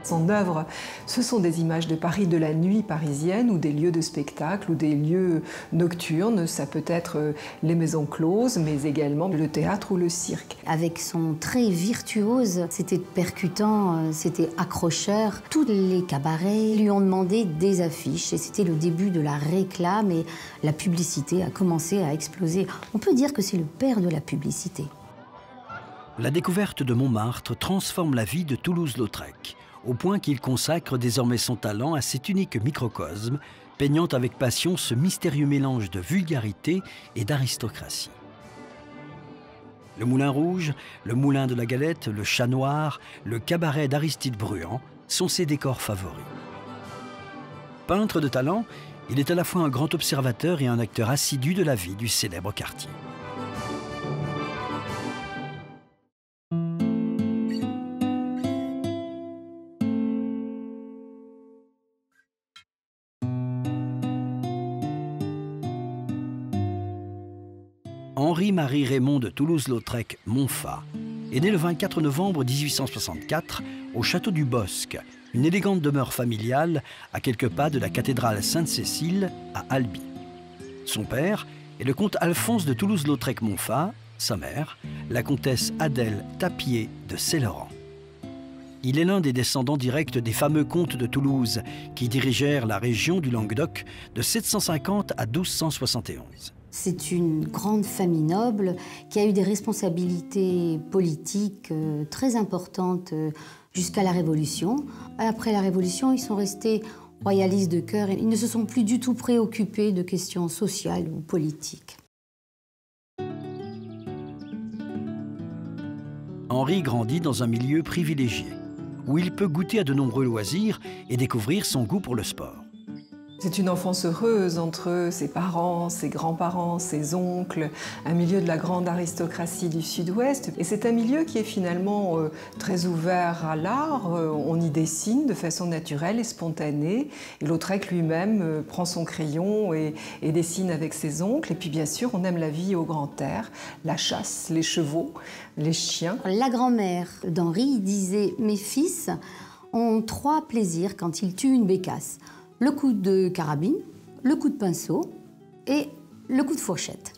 Son œuvre, ce sont des images de Paris, de la nuit parisienne, ou des lieux de spectacle, ou des lieux nocturnes. Ça peut être les maisons closes, mais également le théâtre ou le cirque. Avec son trait virtuose, c'était percutant, c'était accrocheur. Tous les cabarets lui ont demandé des affiches, et c'était le début de la réclame, et la publicité a commencé à exploser. On peut dire que c'est le père de la publicité. La découverte de Montmartre transforme la vie de Toulouse-Lautrec, au point qu'il consacre désormais son talent à cet unique microcosme, peignant avec passion ce mystérieux mélange de vulgarité et d'aristocratie. Le Moulin Rouge, le Moulin de la Galette, le Chat Noir, le cabaret d'Aristide Bruand sont ses décors favoris. Peintre de talent, il est à la fois un grand observateur et un acteur assidu de la vie du célèbre quartier. Henri-Marie Raymond de Toulouse-Lautrec Montfa est né le 24 novembre 1864 au château du Bosc, une élégante demeure familiale à quelques pas de la cathédrale Sainte-Cécile à Albi. Son père est le comte Alphonse de Toulouse-Lautrec Montfa, sa mère, la comtesse Adèle Tapier de Céloran. Il est l'un des descendants directs des fameux comtes de Toulouse qui dirigèrent la région du Languedoc de 750 à 1271. C'est une grande famille noble qui a eu des responsabilités politiques très importantes jusqu'à la Révolution. Après la Révolution, ils sont restés royalistes de cœur. Ils ne se sont plus du tout préoccupés de questions sociales ou politiques. Henri grandit dans un milieu privilégié, où il peut goûter à de nombreux loisirs et découvrir son goût pour le sport. C'est une enfance heureuse entre ses parents, ses grands-parents, ses oncles, un milieu de la grande aristocratie du Sud-Ouest. Et c'est un milieu qui est finalement très ouvert à l'art. On y dessine de façon naturelle et spontanée. Et Lautrec lui-même prend son crayon et dessine avec ses oncles. Et puis bien sûr, on aime la vie au grand air, la chasse, les chevaux, les chiens. La grand-mère d'Henri disait « Mes fils ont 3 plaisirs quand ils tuent une bécasse. Le coup de carabine, le coup de pinceau et le coup de fourchette. »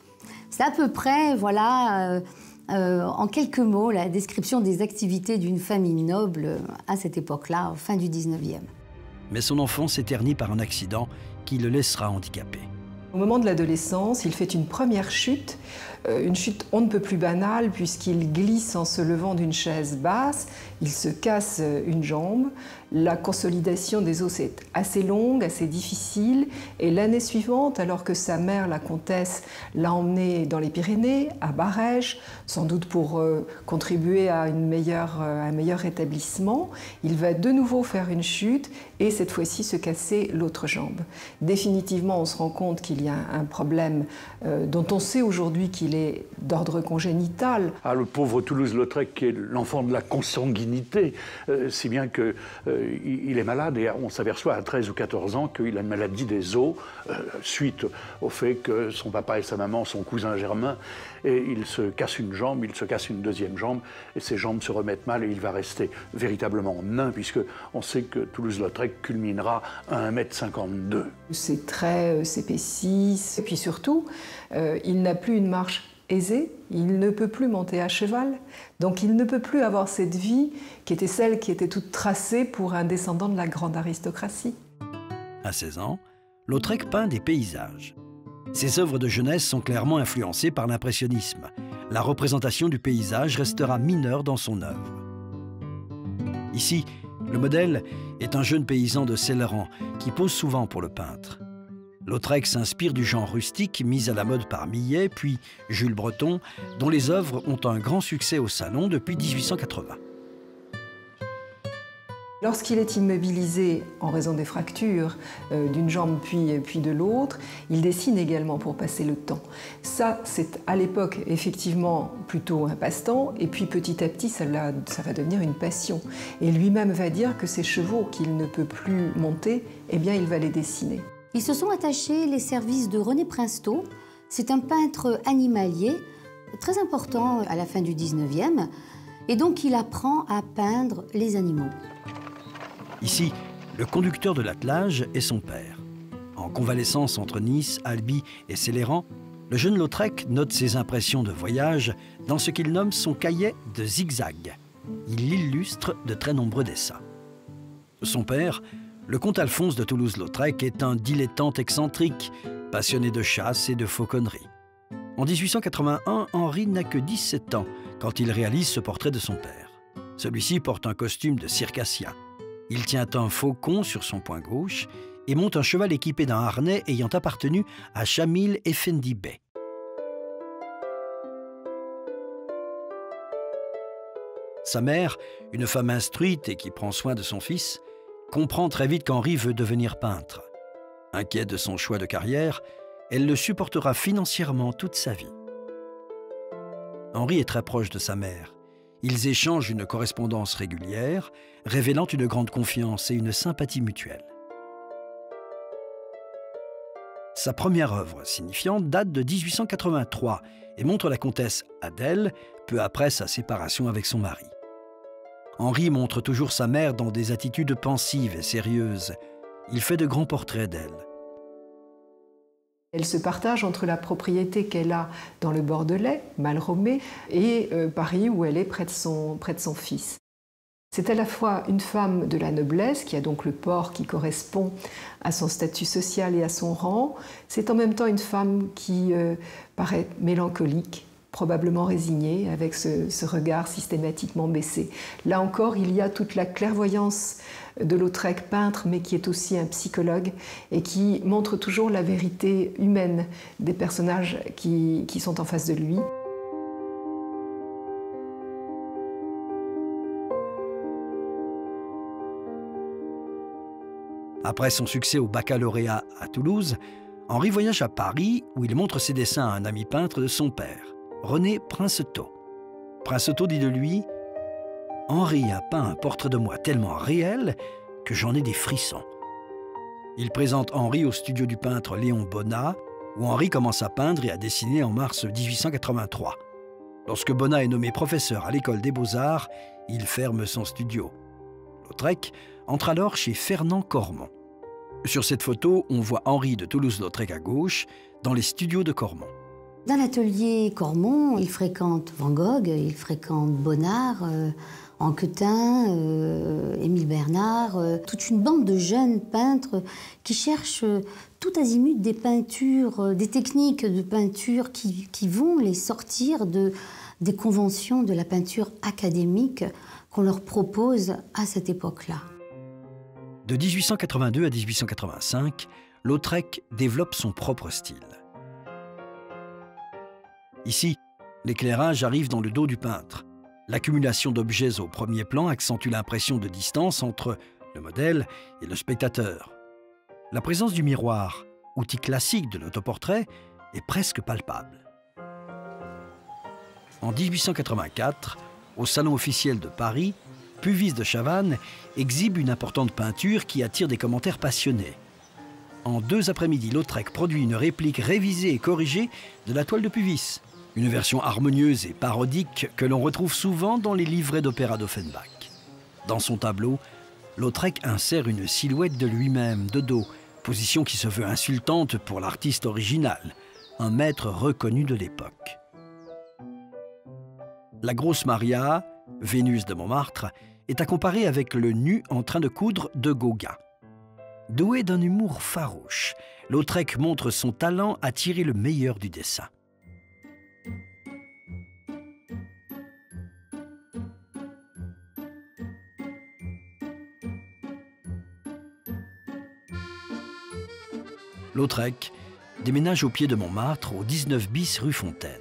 C'est à peu près, voilà, en quelques mots, la description des activités d'une famille noble à cette époque-là, fin du 19e. Mais son enfance est ternie par un accident qui le laissera handicapé. Au moment de l'adolescence, il fait une première chute, une chute on ne peut plus banale puisqu'il glisse en se levant d'une chaise basse, il se casse une jambe. La consolidation des os est assez longue, assez difficile, et l'année suivante, alors que sa mère, la comtesse, l'a emmené dans les Pyrénées, à Barèges, sans doute pour contribuer à un meilleur rétablissement, il va de nouveau faire une chute et cette fois-ci se casser l'autre jambe. Définitivement, on se rend compte qu'il y a un problème dont on sait aujourd'hui qu'il est d'ordre congénital. Ah, le pauvre Toulouse-Lautrec qui est l'enfant de la consanguinité, si bien que il est malade et on s'aperçoit à 13 ou 14 ans qu'il a une maladie des os suite au fait que son papa et sa maman sont cousins germains et il se casse une jambe, il se casse une deuxième jambe et ses jambes se remettent mal et il va rester véritablement nain puisque on sait que Toulouse-Lautrec culminera à 1,52 m. Ses traits s'épaississent et puis surtout, il n'a plus une marche aisé, il ne peut plus monter à cheval, donc il ne peut plus avoir cette vie qui était celle qui était toute tracée pour un descendant de la grande aristocratie. À 16 ans, Lautrec peint des paysages. Ses œuvres de jeunesse sont clairement influencées par l'impressionnisme. La représentation du paysage restera mineure dans son œuvre. Ici, le modèle est un jeune paysan de Céloran qui pose souvent pour le peintre. Lautrec s'inspire du genre rustique mis à la mode par Millet, puis Jules Breton, dont les œuvres ont un grand succès au Salon depuis 1880. Lorsqu'il est immobilisé en raison des fractures d'une jambe puis de l'autre, il dessine également pour passer le temps. Ça, c'est à l'époque effectivement plutôt un passe-temps, et puis petit à petit, ça va devenir une passion. Et lui-même va dire que ces chevaux qu'il ne peut plus monter, eh bien, il va les dessiner. Ils se sont attachés les services de René Princeteau. C'est un peintre animalier très important à la fin du 19e. Et donc, il apprend à peindre les animaux. Ici, le conducteur de l'attelage est son père. En convalescence entre Nice, Albi et Céléran, le jeune Lautrec note ses impressions de voyage dans ce qu'il nomme son cahier de zigzag. Il l'illustre de très nombreux dessins. Son père, le comte Alphonse de Toulouse-Lautrec, est un dilettante excentrique, passionné de chasse et de fauconnerie. En 1881, Henri n'a que 17 ans quand il réalise ce portrait de son père. Celui-ci porte un costume de circassien. Il tient un faucon sur son poing gauche et monte un cheval équipé d'un harnais ayant appartenu à Chamil Effendi Bey. Sa mère, une femme instruite et qui prend soin de son fils, comprend très vite qu'Henri veut devenir peintre. Inquiète de son choix de carrière, elle le supportera financièrement toute sa vie. Henri est très proche de sa mère. Ils échangent une correspondance régulière, révélant une grande confiance et une sympathie mutuelle. Sa première œuvre signifiante date de 1883 et montre la comtesse Adèle, peu après sa séparation avec son mari. Henri montre toujours sa mère dans des attitudes pensives et sérieuses. Il fait de grands portraits d'elle. Elle se partage entre la propriété qu'elle a dans le Bordelais, Malromé, et Paris où elle est près de son fils. C'est à la fois une femme de la noblesse, qui a donc le port qui correspond à son statut social et à son rang. C'est en même temps une femme qui paraît mélancolique, probablement résignée, avec ce regard systématiquement baissé. Là encore, il y a toute la clairvoyance de Lautrec, peintre, mais qui est aussi un psychologue et qui montre toujours la vérité humaine des personnages qui sont en face de lui. Après son succès au baccalauréat à Toulouse, Henri voyage à Paris où il montre ses dessins à un ami peintre de son père, René Princeteau. Princeteau dit de lui « Henri a peint un portrait de moi tellement réel que j'en ai des frissons ». Il présente Henri au studio du peintre Léon Bonnat, où Henri commence à peindre et à dessiner en mars 1883. Lorsque Bonnat est nommé professeur à l'école des Beaux-Arts, il ferme son studio. Lautrec entre alors chez Fernand Cormon. Sur cette photo, on voit Henri de Toulouse-Lautrec à gauche, dans les studios de Cormon. Dans l'atelier Cormon, il fréquente Van Gogh, il fréquente Bonnard, Anquetin, Émile Bernard, toute une bande de jeunes peintres qui cherchent tout azimut des peintures, des techniques de peinture qui vont les sortir des conventions de la peinture académique qu'on leur propose à cette époque-là. De 1882 à 1885, Lautrec développe son propre style. Ici, l'éclairage arrive dans le dos du peintre. L'accumulation d'objets au premier plan accentue l'impression de distance entre le modèle et le spectateur. La présence du miroir, outil classique de l'autoportrait, est presque palpable. En 1884, au Salon officiel de Paris, Puvis de Chavannes exhibe une importante peinture qui attire des commentaires passionnés. En 2 après-midi, Lautrec produit une réplique révisée et corrigée de la toile de Puvis, une version harmonieuse et parodique que l'on retrouve souvent dans les livrets d'opéra d'Offenbach. Dans son tableau, Lautrec insère une silhouette de lui-même, de dos, position qui se veut insultante pour l'artiste original, un maître reconnu de l'époque. La grosse Maria, Vénus de Montmartre, est à comparer avec le nu en train de coudre de Gauguin. Doué d'un humour farouche, Lautrec montre son talent à tirer le meilleur du dessin. Lautrec déménage au pied de Montmartre, au 19 bis rue Fontaine.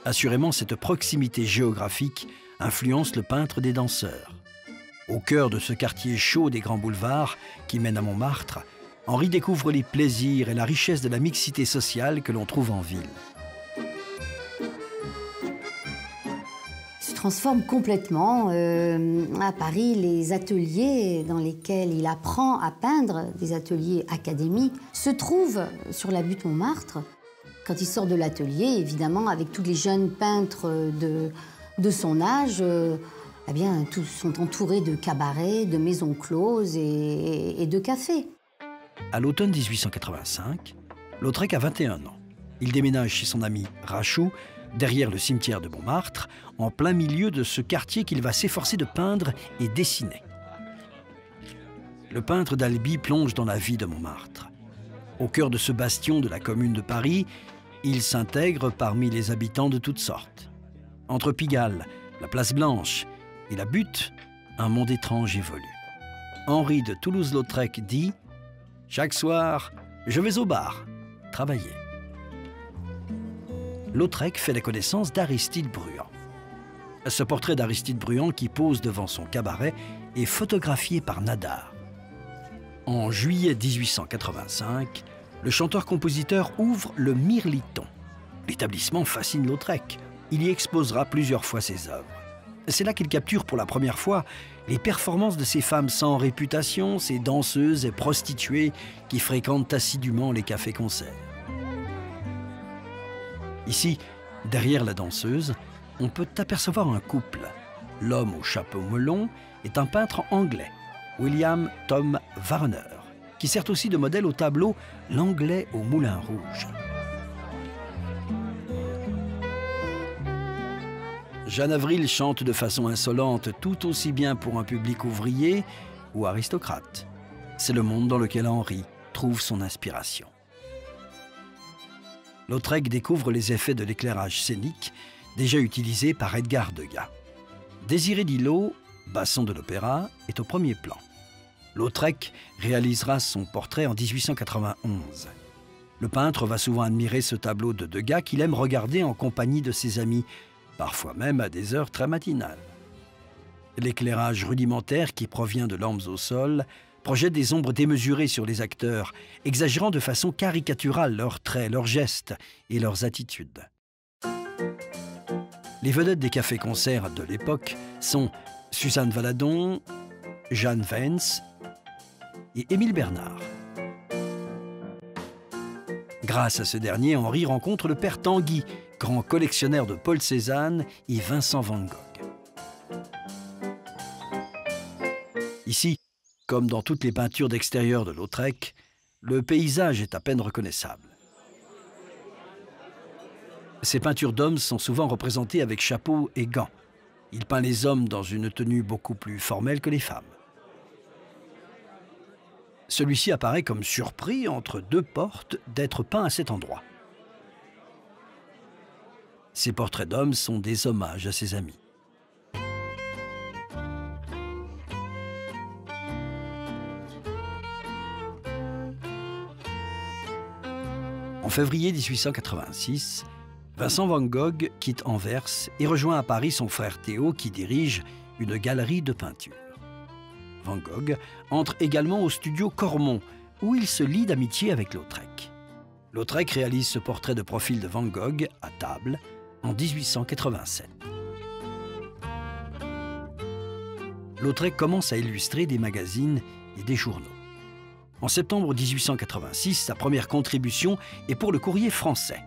Assurément, cette proximité géographique influence le peintre des danseurs. Au cœur de ce quartier chaud des grands boulevards qui mène à Montmartre, Henri découvre les plaisirs et la richesse de la mixité sociale que l'on trouve en ville. Il se transforme complètement. À Paris, les ateliers dans lesquels il apprend à peindre, des ateliers académiques, se trouvent sur la butte Montmartre. Quand il sort de l'atelier, évidemment, avec tous les jeunes peintres de son âge, eh bien, tous sont entourés de cabarets, de maisons closes et de cafés. À l'automne 1885, Lautrec a 21 ans. Il déménage chez son ami Rachou, derrière le cimetière de Montmartre, en plein milieu de ce quartier qu'il va s'efforcer de peindre et dessiner. Le peintre d'Albi plonge dans la vie de Montmartre. Au cœur de ce bastion de la Commune de Paris, il s'intègre parmi les habitants de toutes sortes. Entre Pigalle, la Place Blanche et la Butte, un monde étrange évolue. Henri de Toulouse-Lautrec dit « Chaque soir, je vais au bar, travailler ». Lautrec fait la connaissance d'Aristide Bruant. Ce portrait d'Aristide Bruant qui pose devant son cabaret est photographié par Nadar. En juillet 1885, le chanteur-compositeur ouvre le Mirliton. L'établissement fascine Lautrec. Il y exposera plusieurs fois ses œuvres. C'est là qu'il capture pour la première fois les performances de ces femmes sans réputation, ces danseuses et prostituées qui fréquentent assidûment les cafés-concerts. Ici, derrière la danseuse, on peut apercevoir un couple. L'homme au chapeau melon est un peintre anglais, William Tom Warner, qui sert aussi de modèle au tableau « L'Anglais au Moulin Rouge ». Jeanne Avril chante de façon insolente tout aussi bien pour un public ouvrier ou aristocrate. C'est le monde dans lequel Henri trouve son inspiration. Lautrec découvre les effets de l'éclairage scénique déjà utilisé par Edgar Degas. Désiré Dillot, basson de l'opéra, est au premier plan. Lautrec réalisera son portrait en 1891. Le peintre va souvent admirer ce tableau de Degas qu'il aime regarder en compagnie de ses amis, parfois même à des heures très matinales. L'éclairage rudimentaire qui provient de lampes au sol projette des ombres démesurées sur les acteurs, exagérant de façon caricaturale leurs traits, leurs gestes et leurs attitudes. Les vedettes des cafés-concerts de l'époque sont Suzanne Valadon, Jeanne Vance et Émile Bernard. Grâce à ce dernier, Henri rencontre le père Tanguy, grand collectionneur de Paul Cézanne et Vincent van Gogh. Ici, comme dans toutes les peintures d'extérieur de Lautrec, le paysage est à peine reconnaissable. Ces peintures d'hommes sont souvent représentées avec chapeau et gants. Il peint les hommes dans une tenue beaucoup plus formelle que les femmes. Celui-ci apparaît comme surpris entre deux portes d'être peint à cet endroit. Ces portraits d'hommes sont des hommages à ses amis. En février 1886, Vincent van Gogh quitte Anvers et rejoint à Paris son frère Théo qui dirige une galerie de peinture. Van Gogh entre également au studio Cormon où il se lie d'amitié avec Lautrec. Lautrec réalise ce portrait de profil de Van Gogh à table en 1887. Lautrec commence à illustrer des magazines et des journaux. En septembre 1886, sa première contribution est pour le Courrier français.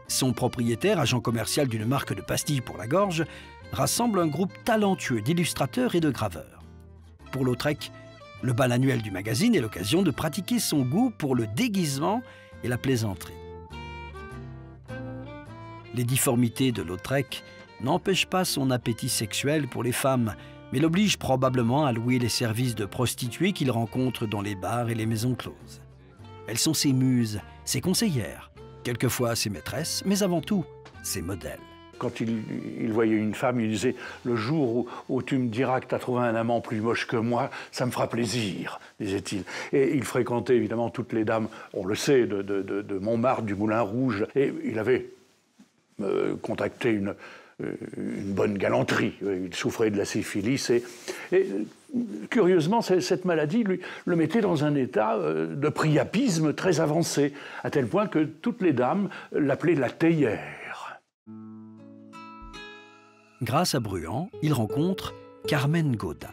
Son propriétaire, agent commercial d'une marque de pastilles pour la gorge, rassemble un groupe talentueux d'illustrateurs et de graveurs. Pour Lautrec, le bal annuel du magazine est l'occasion de pratiquer son goût pour le déguisement et la plaisanterie. Les difformités de Lautrec n'empêchent pas son appétit sexuel pour les femmes, mais l'obligent probablement à louer les services de prostituées qu'il rencontre dans les bars et les maisons closes. Elles sont ses muses, ses conseillères, quelquefois ses maîtresses, mais avant tout, ses modèles. Quand il voyait une femme, il disait « Le jour où tu me diras que tu as trouvé un amant plus moche que moi, ça me fera plaisir », disait-il. Et il fréquentait évidemment toutes les dames, on le sait, de Montmartre, du Moulin Rouge. Et il avait contacté une bonne galanterie. Il souffrait de la syphilis. Et curieusement, cette maladie le mettait dans un état de priapisme très avancé, à tel point que toutes les dames l'appelaient la théière. Grâce à Bruant, il rencontre Carmen Gaudin.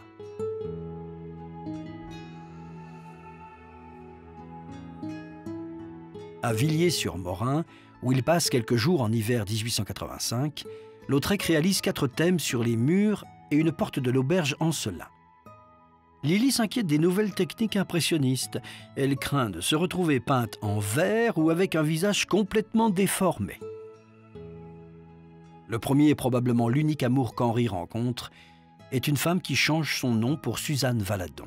À Villiers-sur-Morin, où il passe quelques jours en hiver 1885, Lautrec réalise 4 thèmes sur les murs et une porte de l'auberge en cela. Lily s'inquiète des nouvelles techniques impressionnistes. Elle craint de se retrouver peinte en vert ou avec un visage complètement déformé. Le premier et probablement l'unique amour qu'Henri rencontre est une femme qui change son nom pour Suzanne Valadon.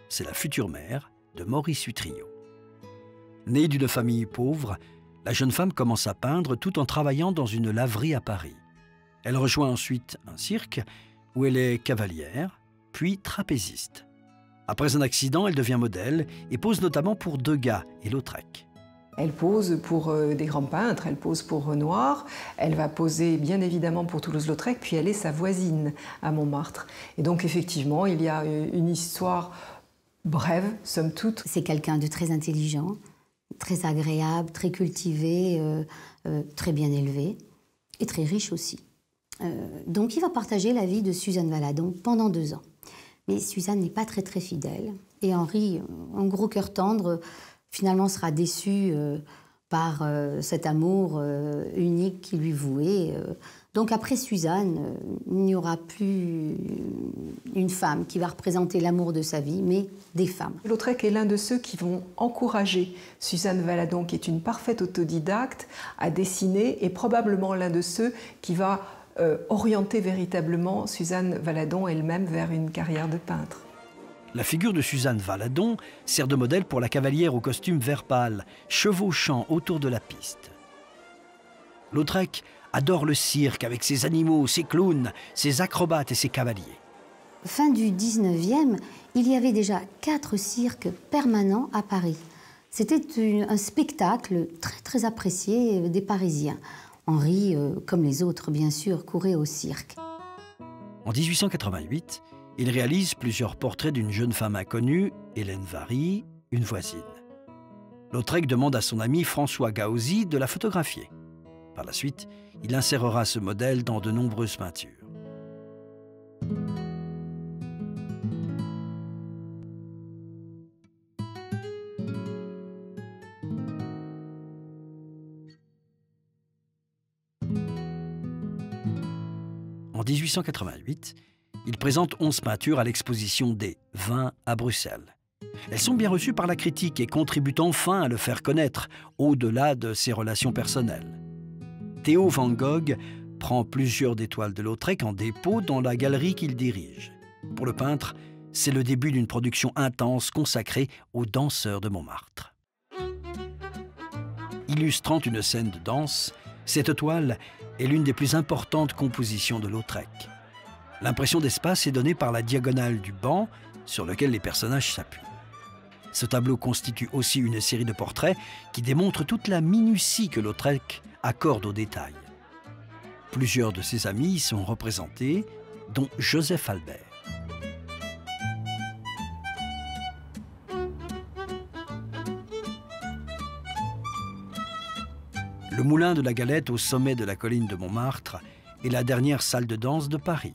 C'est la future mère de Maurice Utrillo. Née d'une famille pauvre, la jeune femme commence à peindre tout en travaillant dans une laverie à Paris. Elle rejoint ensuite un cirque où elle est cavalière, puis trapéziste. Après un accident, elle devient modèle et pose notamment pour Degas et Lautrec. Elle pose pour des grands peintres, elle pose pour Renoir, elle va poser bien évidemment pour Toulouse-Lautrec, puis elle est sa voisine à Montmartre. Et donc effectivement, il y a une histoire brève, somme toute. C'est quelqu'un de très intelligent, très agréable, très cultivé, très bien élevé et très riche aussi. Donc il va partager la vie de Suzanne Valadon pendant 2 ans. Mais Suzanne n'est pas très fidèle. Et Henri, en gros cœur tendre, finalement sera déçu par cet amour unique qui lui vouait. Donc après Suzanne, il n'y aura plus une femme qui va représenter l'amour de sa vie, mais des femmes. Lautrec est l'un de ceux qui vont encourager Suzanne Valadon, qui est une parfaite autodidacte, à dessiner, et probablement l'un de ceux qui va orienter véritablement Suzanne Valadon elle-même vers une carrière de peintre. La figure de Suzanne Valadon sert de modèle pour la cavalière au costume vert pâle, chevauchant autour de la piste. Lautrec adore le cirque avec ses animaux, ses clowns, ses acrobates et ses cavaliers. Fin du 19e, il y avait déjà 4 cirques permanents à Paris. C'était un spectacle très apprécié des Parisiens. Henri, comme les autres bien sûr, courait au cirque. En 1888, il réalise plusieurs portraits d'une jeune femme inconnue, Hélène Vary, une voisine. Lautrec demande à son ami François Gaauzy de la photographier. Par la suite, il insérera ce modèle dans de nombreuses peintures. En 1888, il présente 11 peintures à l'exposition des 20 à Bruxelles. Elles sont bien reçues par la critique et contribuent enfin à le faire connaître, au-delà de ses relations personnelles. Theo van Gogh prend plusieurs des toiles de Lautrec en dépôt dans la galerie qu'il dirige. Pour le peintre, c'est le début d'une production intense consacrée aux danseurs de Montmartre. Illustrant une scène de danse, cette toile est l'une des plus importantes compositions de Lautrec. L'impression d'espace est donnée par la diagonale du banc sur lequel les personnages s'appuient. Ce tableau constitue aussi une série de portraits qui démontrent toute la minutie que Lautrec accorde aux détails. Plusieurs de ses amis sont représentés, dont Joseph Albert. Le moulin de la Galette au sommet de la colline de Montmartre est la dernière salle de danse de Paris.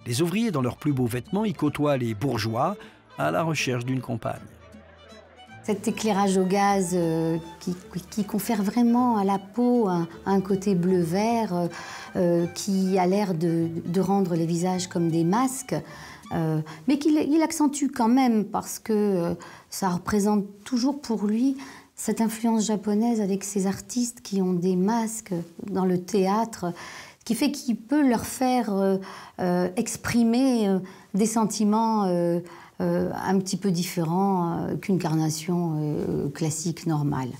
Les ouvriers, dans leurs plus beaux vêtements, y côtoient les bourgeois à la recherche d'une compagne. Cet éclairage au gaz qui confère vraiment à la peau un côté bleu-vert, qui a l'air de rendre les visages comme des masques, mais qu'il accentue quand même parce que ça représente toujours pour lui cette influence japonaise avec ces artistes qui ont des masques dans le théâtre, qui fait qu'il peut leur faire exprimer des sentiments un petit peu différents qu'une carnation classique normale.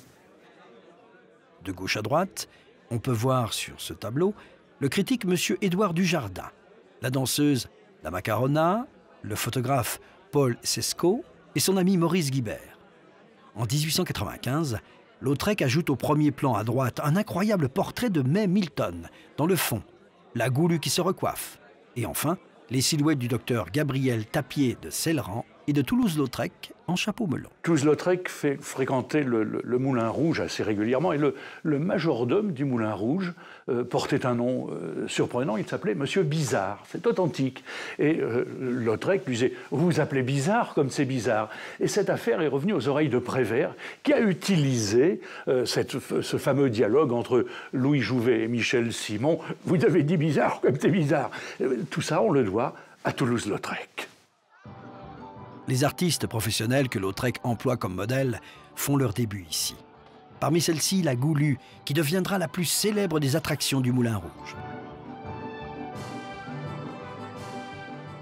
De gauche à droite, on peut voir sur ce tableau le critique M. Édouard Dujardin, la danseuse La Macarona, le photographe Paul Sescaut et son ami Maurice Guibert. En 1895, Lautrec ajoute au premier plan à droite un incroyable portrait de May Milton, dans le fond, la goulue qui se recoiffe. Et enfin, les silhouettes du docteur Gabriel Tapier de Celeran et de Toulouse-Lautrec en chapeau melon. Toulouse-Lautrec fait fréquenter le Moulin Rouge assez régulièrement et le majordome du Moulin Rouge portait un nom surprenant, il s'appelait Monsieur Bizarre, c'est authentique. Et Lautrec lui disait « Vous vous appelez Bizarre comme c'est bizarre ». Et cette affaire est revenue aux oreilles de Prévert qui a utilisé ce fameux dialogue entre Louis Jouvet et Michel Simon. « Vous avez dit bizarre comme c'est bizarre ». Tout ça, on le doit à Toulouse-Lautrec. Les artistes professionnels que Lautrec emploie comme modèle font leur début ici. Parmi celles-ci, la Goulue, qui deviendra la plus célèbre des attractions du Moulin Rouge.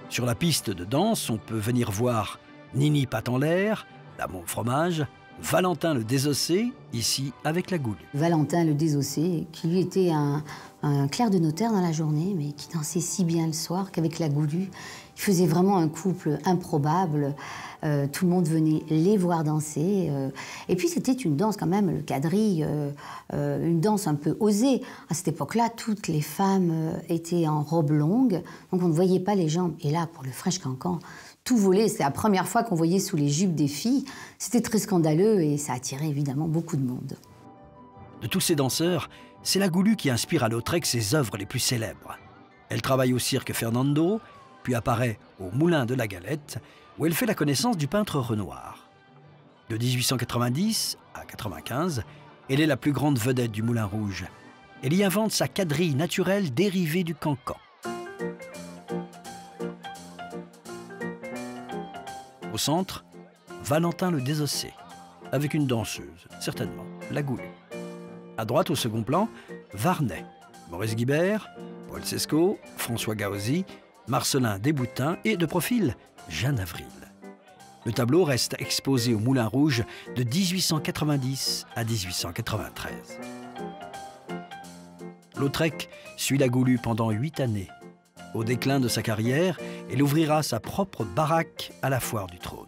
Sur la piste de danse, on peut venir voir Nini Patte en l'air, la Mon Fromage, Valentin le Désossé, ici avec la Goulue. Valentin le Désossé, qui lui était un clerc de notaire dans la journée, mais qui dansait si bien le soir qu'avec la Goulue, il faisait vraiment un couple improbable. Tout le monde venait les voir danser. Et puis c'était une danse quand même, le quadrille, une danse un peu osée. À cette époque-là, toutes les femmes étaient en robe longue, donc on ne voyait pas les jambes. Et là, pour le French Cancan, tout volait. C'était la première fois qu'on voyait sous les jupes des filles. C'était très scandaleux et ça attirait évidemment beaucoup de monde. De tous ces danseurs, c'est la Goulue qui inspire à Lautrec ses œuvres les plus célèbres. Elle travaille au cirque Fernando, puis apparaît au Moulin de la Galette, où elle fait la connaissance du peintre Renoir. De 1890 à 1995, elle est la plus grande vedette du Moulin Rouge. Elle y invente sa quadrille naturelle dérivée du cancan. Au centre, Valentin le Désossé, avec une danseuse, certainement, la Goulue. À droite, au second plan, Varnet, Maurice Guibert, Paul Sescaut, François Gaozi, Marcelin Desboutins et, de profil, Jeanne Avril. Le tableau reste exposé au Moulin Rouge de 1890 à 1893. Lautrec suit la Goulue pendant 8 années. Au déclin de sa carrière, elle ouvrira sa propre baraque à la Foire du Trône.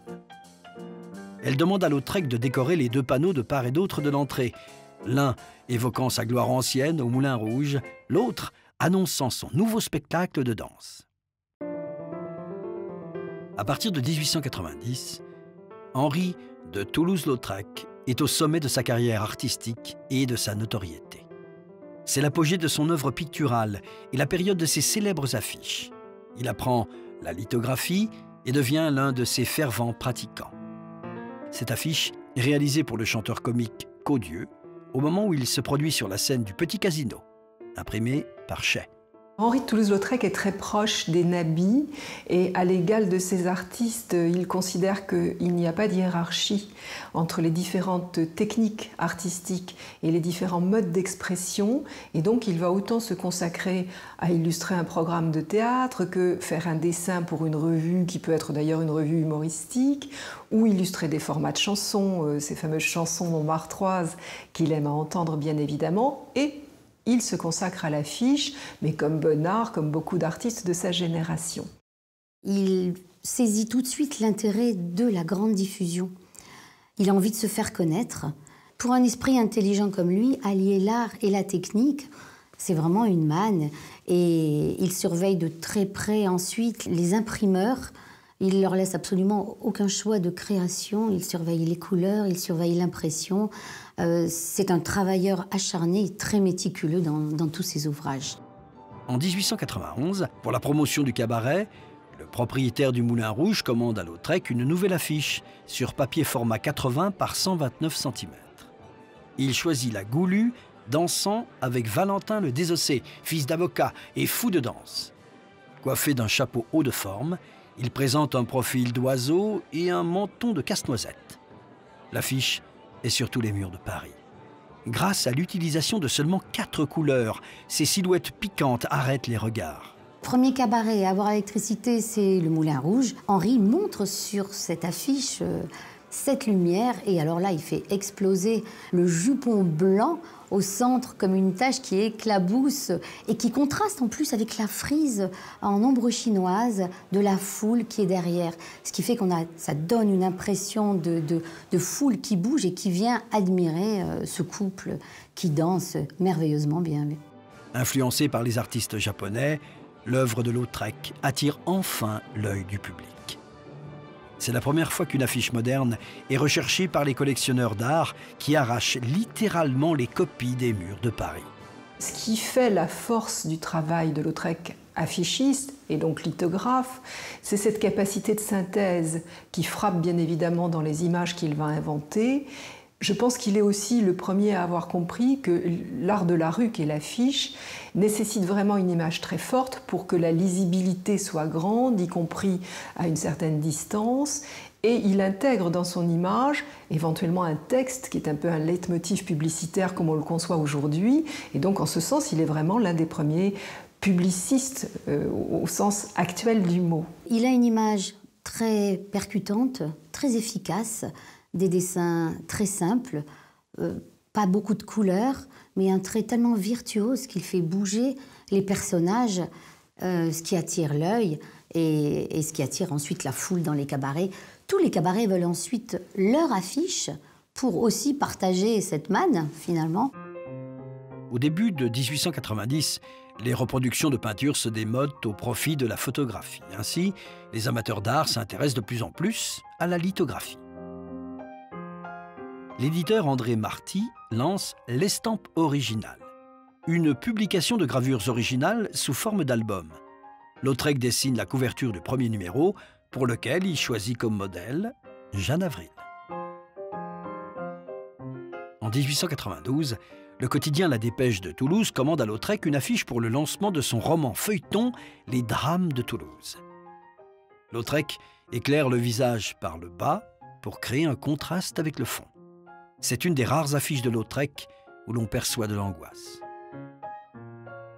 Elle demande à Lautrec de décorer les 2 panneaux de part et d'autre de l'entrée, l'un évoquant sa gloire ancienne au Moulin Rouge, l'autre annonçant son nouveau spectacle de danse. À partir de 1890, Henri de Toulouse-Lautrec est au sommet de sa carrière artistique et de sa notoriété. C'est l'apogée de son œuvre picturale et la période de ses célèbres affiches. Il apprend la lithographie et devient l'un de ses fervents pratiquants. Cette affiche est réalisée pour le chanteur comique Caudieu au moment où il se produit sur la scène du Petit Casino, imprimée par Chay. Henri de Toulouse-Lautrec est très proche des nabis et à l'égal de ces artistes, il considère qu'il n'y a pas de hiérarchie entre les différentes techniques artistiques et les différents modes d'expression. Et donc il va autant se consacrer à illustrer un programme de théâtre que faire un dessin pour une revue qui peut être d'ailleurs une revue humoristique ou illustrer des formats de chansons, ces fameuses chansons montmartroises qu'il aime à entendre bien évidemment. Et il se consacre à l'affiche, mais comme Bonnard, comme beaucoup d'artistes de sa génération. Il saisit tout de suite l'intérêt de la grande diffusion. Il a envie de se faire connaître. Pour un esprit intelligent comme lui, allier l'art et la technique, c'est vraiment une manne. Et il surveille de très près ensuite les imprimeurs. Il leur laisse absolument aucun choix de création. Il surveille les couleurs, il surveille l'impression. C'est un travailleur acharné et très méticuleux dans tous ses ouvrages. En 1891, pour la promotion du cabaret, le propriétaire du Moulin Rouge commande à Lautrec une nouvelle affiche sur papier format 80 par 129 cm. Il choisit la Goulue dansant avec Valentin le Désossé, fils d'avocat et fou de danse. Coiffé d'un chapeau haut de forme, il présente un profil d'oiseau et un menton de casse-noisette. L'affiche est sur tous les murs de Paris. Grâce à l'utilisation de seulement 4 couleurs, ces silhouettes piquantes arrêtent les regards. Premier cabaret à avoir l'électricité, c'est le Moulin Rouge. Henri montre sur cette affiche cette lumière et alors là, il fait exploser le jupon blanc au centre comme une tache qui éclabousse et qui contraste en plus avec la frise en ombre chinoise de la foule qui est derrière. Ce qui fait ça donne une impression de foule qui bouge et qui vient admirer ce couple qui danse merveilleusement bien. Influencé par les artistes japonais, l'œuvre de Lautrec attire enfin l'œil du public. C'est la première fois qu'une affiche moderne est recherchée par les collectionneurs d'art qui arrachent littéralement les copies des murs de Paris. Ce qui fait la force du travail de Lautrec affichiste et donc lithographe, c'est cette capacité de synthèse qui frappe bien évidemment dans les images qu'il va inventer. Je pense qu'il est aussi le premier à avoir compris que l'art de la rue, qui est l'affiche, nécessite vraiment une image très forte pour que la lisibilité soit grande, y compris à une certaine distance. Et il intègre dans son image éventuellement un texte qui est un peu un leitmotiv publicitaire comme on le conçoit aujourd'hui. Et donc en ce sens, il est vraiment l'un des premiers publicistes au sens actuel du mot. Il a une image très percutante, très efficace, des dessins très simples, pas beaucoup de couleurs, mais un trait tellement virtuose qu'il fait bouger les personnages, ce qui attire l'œil et ce qui attire ensuite la foule dans les cabarets. Tous les cabarets veulent ensuite leur affiche pour aussi partager cette manne, finalement. Au début de 1890, les reproductions de peintures se démodent au profit de la photographie. Ainsi, les amateurs d'art s'intéressent de plus en plus à la lithographie. L'éditeur André Marty lance l'Estampe originale, une publication de gravures originales sous forme d'album. Lautrec dessine la couverture du premier numéro, pour lequel il choisit comme modèle Jeanne Avril. En 1892, le quotidien La Dépêche de Toulouse commande à Lautrec une affiche pour le lancement de son roman feuilleton Les Drames de Toulouse. Lautrec éclaire le visage par le bas pour créer un contraste avec le fond. C'est une des rares affiches de Lautrec où l'on perçoit de l'angoisse.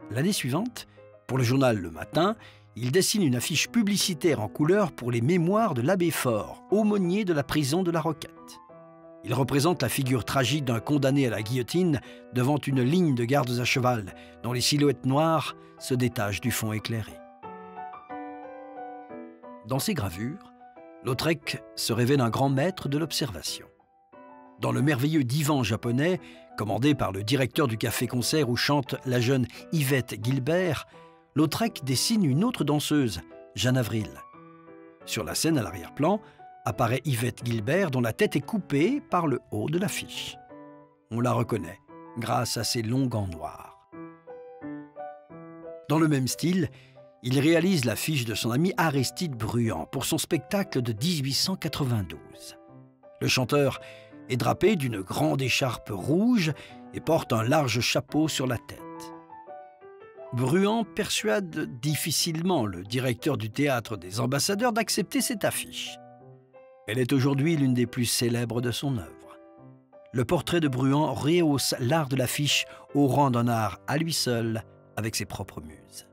L'année suivante, pour le journal Le Matin, il dessine une affiche publicitaire en couleur pour les mémoires de l'abbé Faure, aumônier de la prison de la Roquette. Il représente la figure tragique d'un condamné à la guillotine devant une ligne de gardes à cheval dont les silhouettes noires se détachent du fond éclairé. Dans ses gravures, Lautrec se révèle un grand maître de l'observation. Dans le merveilleux divan japonais, commandé par le directeur du café-concert où chante la jeune Yvette Guilbert, Lautrec dessine une autre danseuse, Jeanne Avril. Sur la scène à l'arrière-plan, apparaît Yvette Guilbert dont la tête est coupée par le haut de l'affiche. On la reconnaît grâce à ses longs gants noirs. Dans le même style, il réalise l'affiche de son ami Aristide Bruand pour son spectacle de 1892. Le chanteur est drapé d'une grande écharpe rouge et porte un large chapeau sur la tête. Bruand persuade difficilement le directeur du théâtre des Ambassadeurs d'accepter cette affiche. Elle est aujourd'hui l'une des plus célèbres de son œuvre. Le portrait de Bruand rehausse l'art de l'affiche au rang d'un art à lui seul, avec ses propres muses.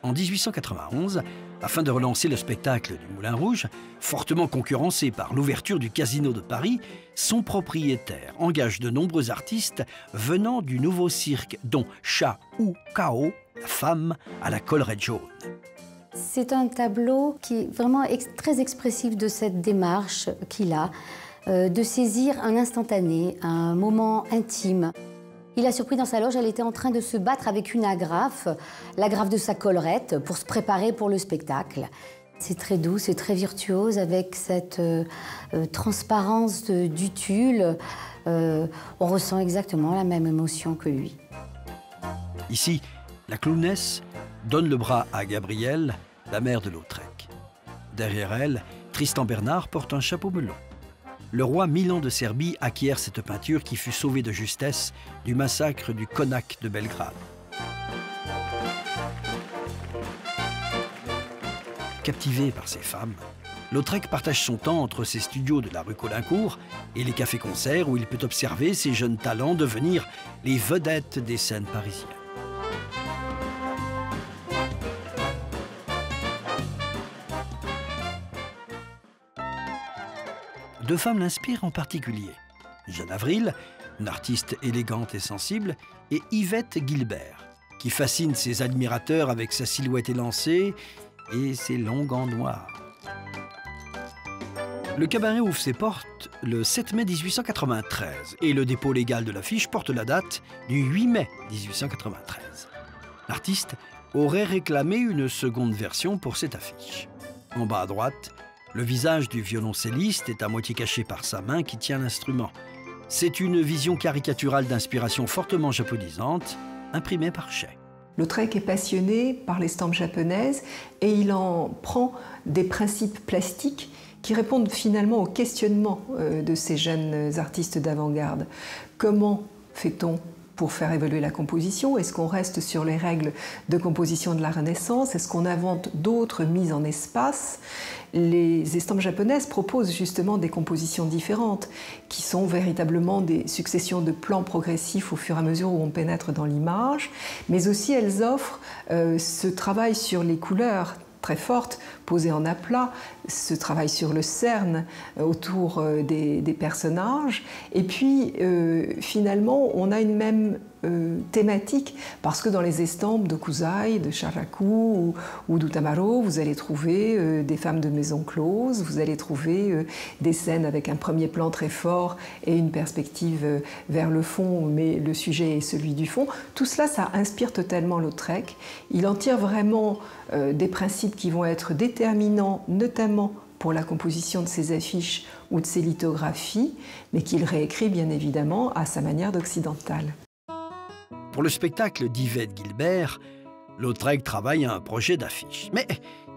En 1891, afin de relancer le spectacle du Moulin Rouge, fortement concurrencé par l'ouverture du Casino de Paris, son propriétaire engage de nombreux artistes venant du nouveau cirque, dont Cha Ou Kao, la femme à la collerette jaune. C'est un tableau qui est vraiment très expressif de cette démarche qu'il a, de saisir un instantané, un moment intime. Il a surpris dans sa loge, elle était en train de se battre avec une agrafe, l'agrafe de sa collerette, pour se préparer pour le spectacle. C'est très doux, c'est très virtuose, avec cette transparence du tulle. On ressent exactement la même émotion que lui. Ici, la clownesse donne le bras à Gabrielle, la mère de Lautrec. Derrière elle, Tristan Bernard porte un chapeau melon. Le roi Milan de Serbie acquiert cette peinture qui fut sauvée de justesse du massacre du Konak de Belgrade. Captivé par ces femmes, Lautrec partage son temps entre ses studios de la rue Caulaincourt et les cafés-concerts où il peut observer ces jeunes talents devenir les vedettes des scènes parisiennes. Deux femmes l'inspirent en particulier. Jeanne Avril, une artiste élégante et sensible, et Yvette Guilbert, qui fascine ses admirateurs avec sa silhouette élancée et ses longs gants noirs. Le cabaret ouvre ses portes le 7 mai 1893 et le dépôt légal de l'affiche porte la date du 8 mai 1893. L'artiste aurait réclamé une seconde version pour cette affiche. En bas à droite, le visage du violoncelliste est à moitié caché par sa main qui tient l'instrument. C'est une vision caricaturale d'inspiration fortement japonisante, imprimée par Shea. Lautrec est passionné par l'estampes japonaises et il en prend des principes plastiques qui répondent finalement au questionnement de ces jeunes artistes d'avant-garde. Comment fait-on pour faire évoluer la composition? Est-ce qu'on reste sur les règles de composition de la Renaissance? Est-ce qu'on invente d'autres mises en espace? Les estampes japonaises proposent justement des compositions différentes, qui sont véritablement des successions de plans progressifs au fur et à mesure où on pénètre dans l'image, mais aussi elles offrent ce travail sur les couleurs très forte, posée en aplat, ce travail sur le cerne autour des personnages. Et puis, finalement, on a une même thématique, parce que dans les estampes d'Okuzai, de Sharaku ou d'Utamaro, vous allez trouver des femmes de maison close, vous allez trouver des scènes avec un premier plan très fort et une perspective vers le fond, mais le sujet est celui du fond. Tout cela, ça inspire totalement Lautrec. Il en tire vraiment des principes qui vont être déterminants, notamment pour la composition de ses affiches ou de ses lithographies, mais qu'il réécrit bien évidemment à sa manière d'occidental. Pour le spectacle d'Yvette Guilbert, Lautrec travaille à un projet d'affiche. Mais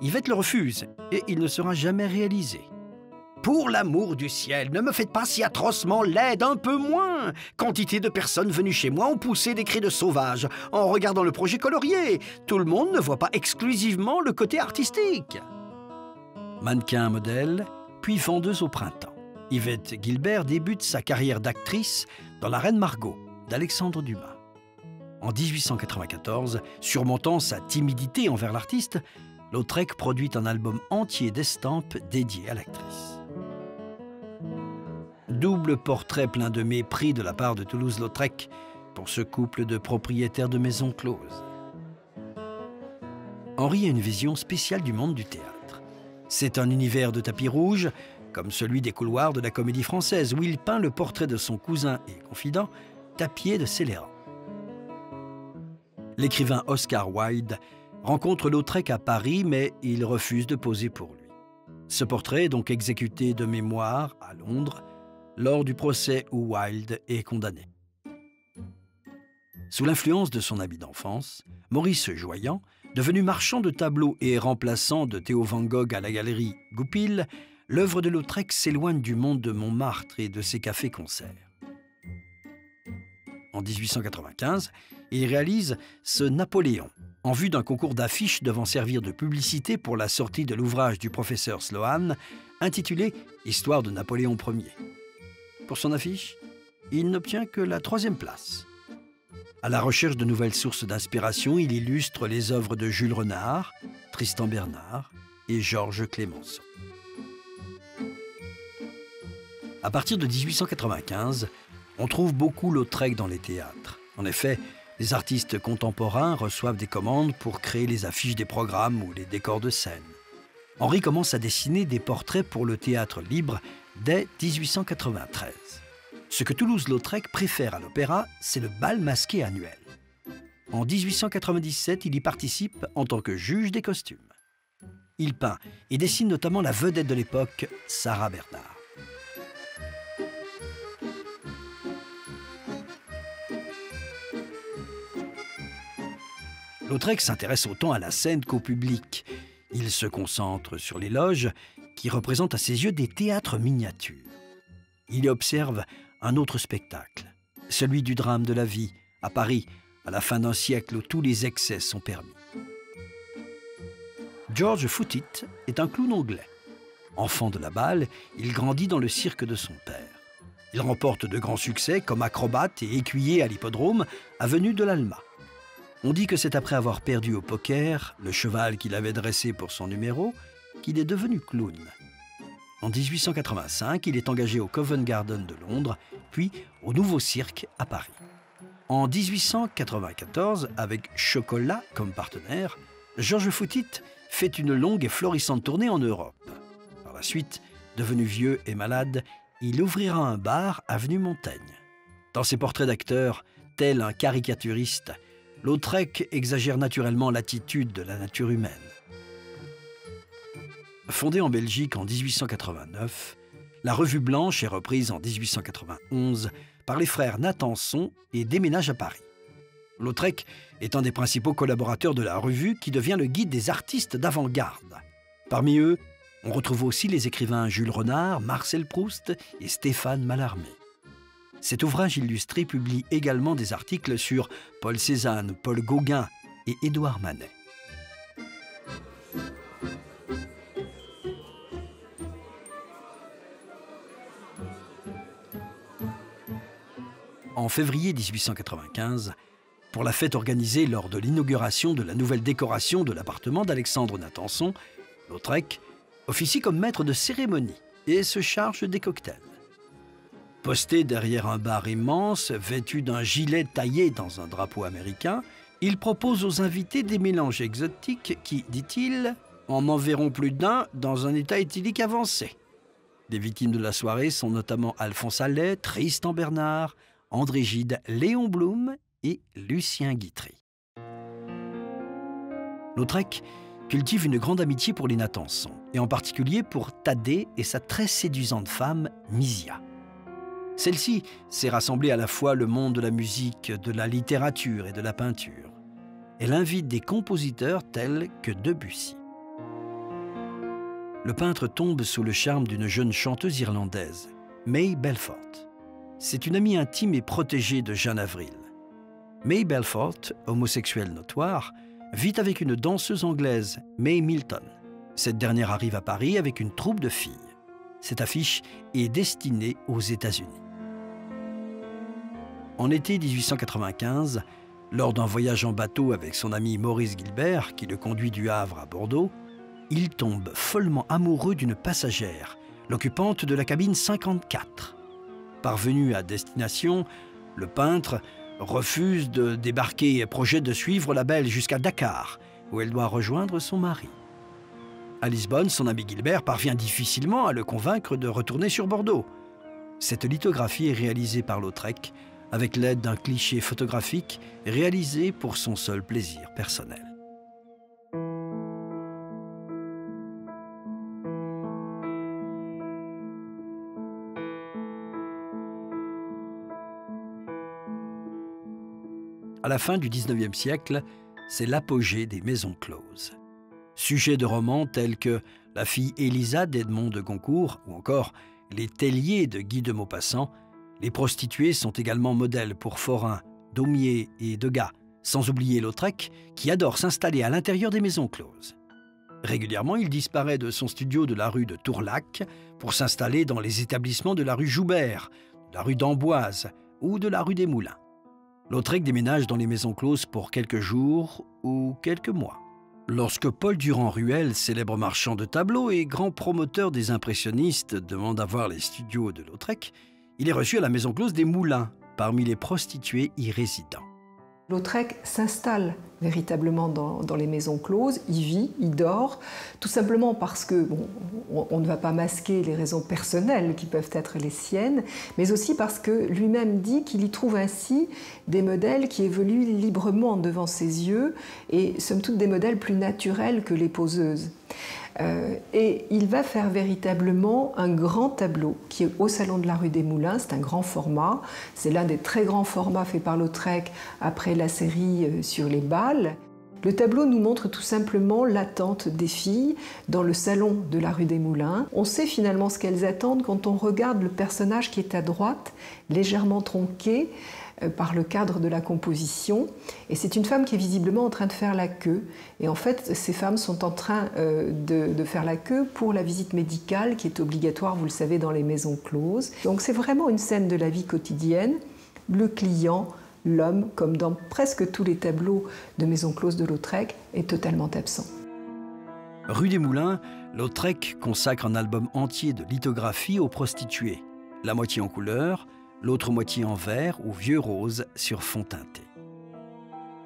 Yvette le refuse et il ne sera jamais réalisé. « Pour l'amour du ciel, ne me faites pas si atrocement laide, un peu moins. Quantité de personnes venues chez moi ont poussé des cris de sauvage en regardant le projet colorié. Tout le monde ne voit pas exclusivement le côté artistique. » Mannequin modèle, puis vendeuse au printemps. Yvette Guilbert débute sa carrière d'actrice dans La Reine Margot d'Alexandre Dumas. En 1894, surmontant sa timidité envers l'artiste, Lautrec produit un album entier d'estampes dédié à l'actrice. Double portrait plein de mépris de la part de Toulouse-Lautrec pour ce couple de propriétaires de maisons closes. Henri a une vision spéciale du monde du théâtre. C'est un univers de tapis rouge, comme celui des couloirs de la Comédie Française, où il peint le portrait de son cousin et confident, Tapier de Céléran. L'écrivain Oscar Wilde rencontre Lautrec à Paris, mais il refuse de poser pour lui. Ce portrait est donc exécuté de mémoire à Londres, lors du procès où Wilde est condamné. Sous l'influence de son ami d'enfance, Maurice Joyand, devenu marchand de tableaux et remplaçant de Theo van Gogh à la galerie Goupil, l'œuvre de Lautrec s'éloigne du monde de Montmartre et de ses cafés-concerts. En 1895, il réalise ce Napoléon, en vue d'un concours d'affiches devant servir de publicité pour la sortie de l'ouvrage du professeur Sloan, intitulé « Histoire de Napoléon Ier ». Pour son affiche, il n'obtient que la 3e place. À la recherche de nouvelles sources d'inspiration, il illustre les œuvres de Jules Renard, Tristan Bernard et Georges Clemenceau. À partir de 1895, on trouve beaucoup Lautrec dans les théâtres. En effet, les artistes contemporains reçoivent des commandes pour créer les affiches des programmes ou les décors de scène. Henri commence à dessiner des portraits pour le théâtre libre dès 1893. Ce que Toulouse-Lautrec préfère à l'opéra, c'est le bal masqué annuel. En 1897, il y participe en tant que juge des costumes. Il peint et dessine notamment la vedette de l'époque, Sarah Bernard. Lautrec s'intéresse autant à la scène qu'au public. Il se concentre sur les loges, qui représentent à ses yeux des théâtres miniatures. Il y observe un autre spectacle, celui du drame de la vie, à Paris, à la fin d'un siècle où tous les excès sont permis. George Footit est un clown anglais. Enfant de la balle, il grandit dans le cirque de son père. Il remporte de grands succès comme acrobate et écuyer à l'hippodrome, avenue de l'Alma. On dit que c'est après avoir perdu au poker le cheval qu'il avait dressé pour son numéro qu'il est devenu clown. En 1885, il est engagé au Covent Garden de Londres, puis au Nouveau Cirque à Paris. En 1894, avec Chocolat comme partenaire, Georges Footit fait une longue et florissante tournée en Europe. Par la suite, Devenu vieux et malade, il ouvrira un bar avenue Montaigne. Dans ses portraits d'acteurs, tel un caricaturiste, Lautrec exagère naturellement l'attitude de la nature humaine. Fondée en Belgique en 1889, la Revue Blanche est reprise en 1891 par les frères Natanson et déménage à Paris. Lautrec est un des principaux collaborateurs de la revue qui devient le guide des artistes d'avant-garde. Parmi eux, on retrouve aussi les écrivains Jules Renard, Marcel Proust et Stéphane Mallarmé. Cet ouvrage illustré publie également des articles sur Paul Cézanne, Paul Gauguin et Édouard Manet. En février 1895, pour la fête organisée lors de l'inauguration de la nouvelle décoration de l'appartement d'Alexandre Natanson, Lautrec officie comme maître de cérémonie et se charge des cocktails. Posté derrière un bar immense, vêtu d'un gilet taillé dans un drapeau américain, il propose aux invités des mélanges exotiques qui, dit-il, en enverront plus d'un dans un état éthylique avancé. Les victimes de la soirée sont notamment Alphonse Allais, Tristan Bernard, André Gide, Léon Blum et Lucien Guitry. Lautrec cultive une grande amitié pour les Natanson, et en particulier pour Thaddée et sa très séduisante femme, Mysia. Celle-ci s'est rassemblée à la fois le monde de la musique, de la littérature et de la peinture. Elle invite des compositeurs tels que Debussy. Le peintre tombe sous le charme d'une jeune chanteuse irlandaise, May Belfort. C'est une amie intime et protégée de Jeanne Avril. May Belfort, homosexuelle notoire, vit avec une danseuse anglaise, May Milton. Cette dernière arrive à Paris avec une troupe de filles. Cette affiche est destinée aux États-Unis. En été 1895, lors d'un voyage en bateau avec son ami Maurice Gilbert, qui le conduit du Havre à Bordeaux, il tombe follement amoureux d'une passagère, l'occupante de la cabine 54. Parvenu à destination, le peintre refuse de débarquer et projette de suivre la belle jusqu'à Dakar, où elle doit rejoindre son mari. À Lisbonne, son ami Gilbert parvient difficilement à le convaincre de retourner sur Bordeaux. Cette lithographie est réalisée par Lautrec avec l'aide d'un cliché photographique réalisé pour son seul plaisir personnel. À la fin du XIXe siècle, c'est l'apogée des maisons closes. Sujets de romans tels que La fille Élisa d'Edmond de Goncourt ou encore Les Telliers de Guy de Maupassant, les prostituées sont également modèles pour Forain, Daumier et Degas, sans oublier Lautrec qui adore s'installer à l'intérieur des maisons closes. Régulièrement, il disparaît de son studio de la rue de Tourlac pour s'installer dans les établissements de la rue Joubert, de la rue d'Amboise ou de la rue des Moulins. Lautrec déménage dans les maisons closes pour quelques jours ou quelques mois. Lorsque Paul Durand-Ruel, célèbre marchand de tableaux et grand promoteur des impressionnistes, demande à voir les studios de Lautrec, il est reçu à la maison close des Moulins, parmi les prostituées y résidant. Lautrec s'installe véritablement dans les maisons closes, il vit, il dort, tout simplement parce que, bon, on ne va pas masquer les raisons personnelles qui peuvent être les siennes, mais aussi parce que lui-même dit qu'il y trouve ainsi des modèles qui évoluent librement devant ses yeux et somme toute des modèles plus naturels que les poseuses. Et il va faire véritablement un grand tableau qui est au Salon de la rue des Moulins. C'est un grand format, c'est l'un des très grands formats faits par Lautrec après la série sur les bals. Le tableau nous montre tout simplement l'attente des filles dans le salon de la rue des Moulins. On sait finalement ce qu'elles attendent quand on regarde le personnage qui est à droite, légèrement tronqué par le cadre de la composition. Et c'est une femme qui est visiblement en train de faire la queue. Et en fait, ces femmes sont en train de faire la queue pour la visite médicale qui est obligatoire, vous le savez, dans les maisons closes. Donc c'est vraiment une scène de la vie quotidienne. Le client, l'homme, comme dans presque tous les tableaux de maisons closes de Lautrec, est totalement absent. Rue des Moulins, Lautrec consacre un album entier de lithographie aux prostituées, la moitié en couleur, l'autre moitié en vert ou vieux rose sur fond teinté.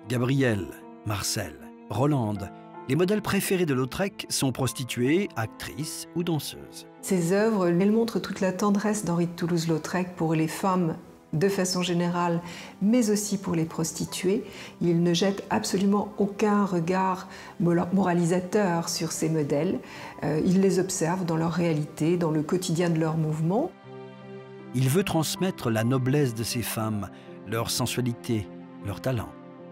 Gabrielle, Marcel, Rolande Les modèles préférés de Lautrec sont prostituées, actrices ou danseuses. Ces œuvres, elles montrent toute la tendresse d'Henri de Toulouse-Lautrec pour les femmes de façon générale, mais aussi pour les prostituées. Il ne jette absolument aucun regard moralisateur sur ces modèles. Il les observe dans leur réalité, dans le quotidien de leur mouvement. Il veut transmettre la noblesse de ces femmes, leur sensualité, leur talent,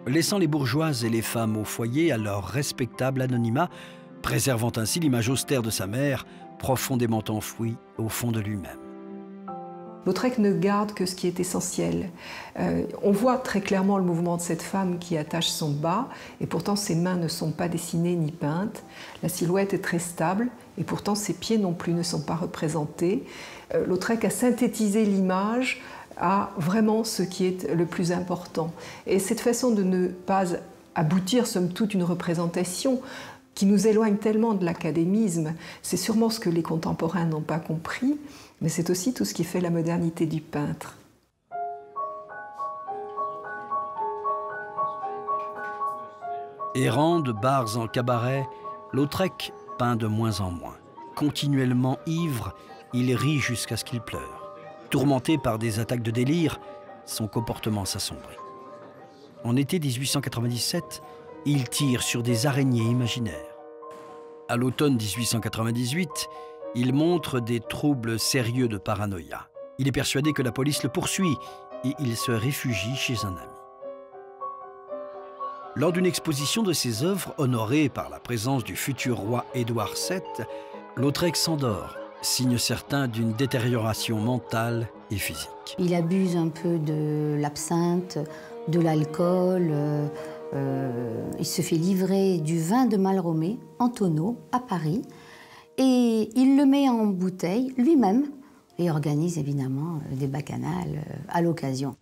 laissant les bourgeoises et les femmes au foyer à leur respectable anonymat, préservant ainsi l'image austère de sa mère, profondément enfouie au fond de lui-même. Lautrec ne garde que ce qui est essentiel. On voit très clairement le mouvement de cette femme qui attache son bas, et pourtant ses mains ne sont pas dessinées ni peintes. La silhouette est très stable, et pourtant ses pieds non plus ne sont pas représentés. Lautrec a synthétisé l'image à vraiment ce qui est le plus important. Et cette façon de ne pas aboutir, somme toute, une représentation qui nous éloigne tellement de l'académisme, c'est sûrement ce que les contemporains n'ont pas compris, mais c'est aussi tout ce qui fait la modernité du peintre. Errant de bars en cabaret, Lautrec peint de moins en moins. Continuellement ivre, il rit jusqu'à ce qu'il pleure. Tourmenté par des attaques de délire, son comportement s'assombrit. En été 1897, il tire sur des araignées imaginaires. À l'automne 1898, il montre des troubles sérieux de paranoïa. Il est persuadé que la police le poursuit et il se réfugie chez un ami. Lors d'une exposition de ses œuvres, honorée par la présence du futur roi Édouard VII, Lautrec s'endort, signe certain d'une détérioration mentale et physique. Il abuse un peu de l'absinthe, de l'alcool. Il se fait livrer du vin de Malromé en tonneau à Paris. Et il le met en bouteille lui-même et organise évidemment des bacchanales à l'occasion.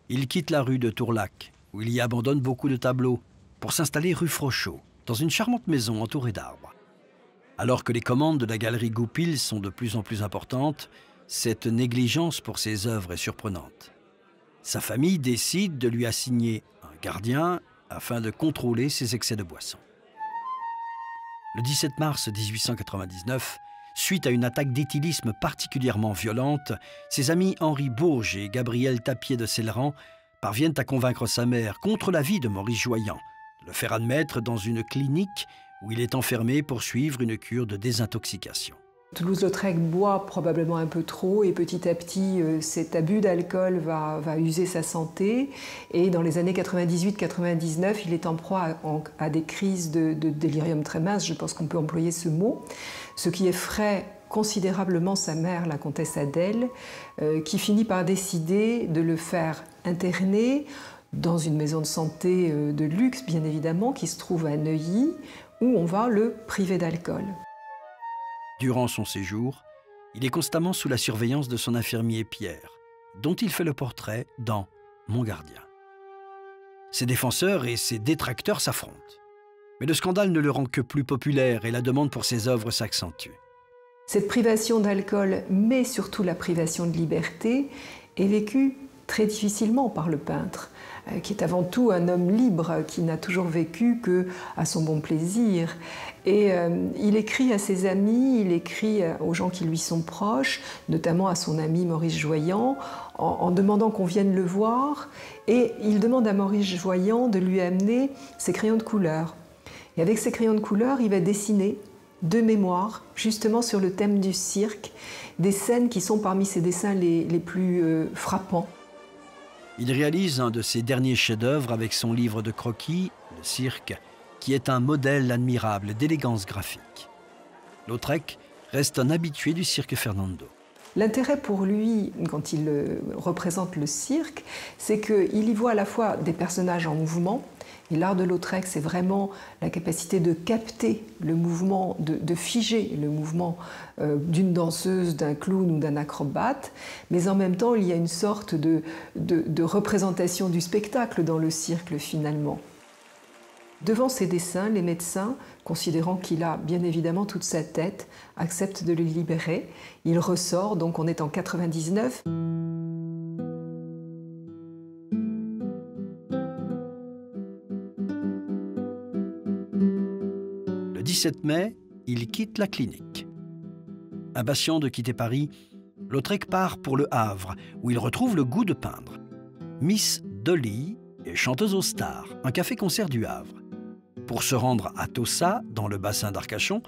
Il quitte la rue de Tourlac, où il y abandonne beaucoup de tableaux, pour s'installer rue Frochot, dans une charmante maison entourée d'arbres. Alors que les commandes de la galerie Goupil sont de plus en plus importantes, cette négligence pour ses œuvres est surprenante. Sa famille décide de lui assigner un gardien afin de contrôler ses excès de boisson. Le 17 mars 1899, suite à une attaque d'éthylisme particulièrement violente, ses amis Henri Bourges et Gabriel Tapier de Céleran parviennent à convaincre sa mère, contre l'avis de Maurice Joyand, de le faire admettre dans une clinique où il est enfermé pour suivre une cure de désintoxication. Toulouse-Lautrec boit probablement un peu trop et petit à petit, cet abus d'alcool va user sa santé. Et dans les années 98-99, il est en proie à des crises de délirium tremens, je pense qu'on peut employer ce mot, ce qui effraie considérablement sa mère, la comtesse Adèle, qui finit par décider de le faire interner dans une maison de santé de luxe, bien évidemment, qui se trouve à Neuilly, où on va le priver d'alcool. Durant son séjour, il est constamment sous la surveillance de son infirmier Pierre, dont il fait le portrait dans Mon gardien. Ses défenseurs et ses détracteurs s'affrontent. Mais le scandale ne le rend que plus populaire et la demande pour ses œuvres s'accentue. Cette privation d'alcool, mais surtout la privation de liberté, est vécue très difficilement par le peintre, qui est avant tout un homme libre, qui n'a toujours vécu qu'à son bon plaisir. Et il écrit à ses amis, il écrit aux gens qui lui sont proches, notamment à son ami Maurice Joyand, en demandant qu'on vienne le voir. Et il demande à Maurice Joyand de lui amener ses crayons de couleur. Et avec ces crayons de couleur, il va dessiner de mémoire, justement sur le thème du cirque, des scènes qui sont parmi ses dessins les plus frappants. Il réalise un de ses derniers chefs-d'œuvre avec son livre de croquis, Le Cirque, qui est un modèle admirable d'élégance graphique. Lautrec reste un habitué du cirque Fernando. L'intérêt pour lui, quand il représente le cirque, c'est qu'il y voit à la fois des personnages en mouvement, et l'art de Lautrec, c'est vraiment la capacité de capter le mouvement, de figer le mouvement d'une danseuse, d'un clown ou d'un acrobate, mais en même temps, il y a une sorte de représentation du spectacle dans le cirque, finalement. Devant ces dessins, les médecins, considérant qu'il a bien évidemment toute sa tête, acceptent de le libérer. Il ressort, donc on est en 99. Le 17 mai, il quitte la clinique. Impatient de quitter Paris, Lautrec part pour Le Havre, où il retrouve le goût de peindre. Miss Dolly est chanteuse aux Stars, un café-concert du Havre. Pour se rendre à Tossa, dans le bassin d'Arcachon,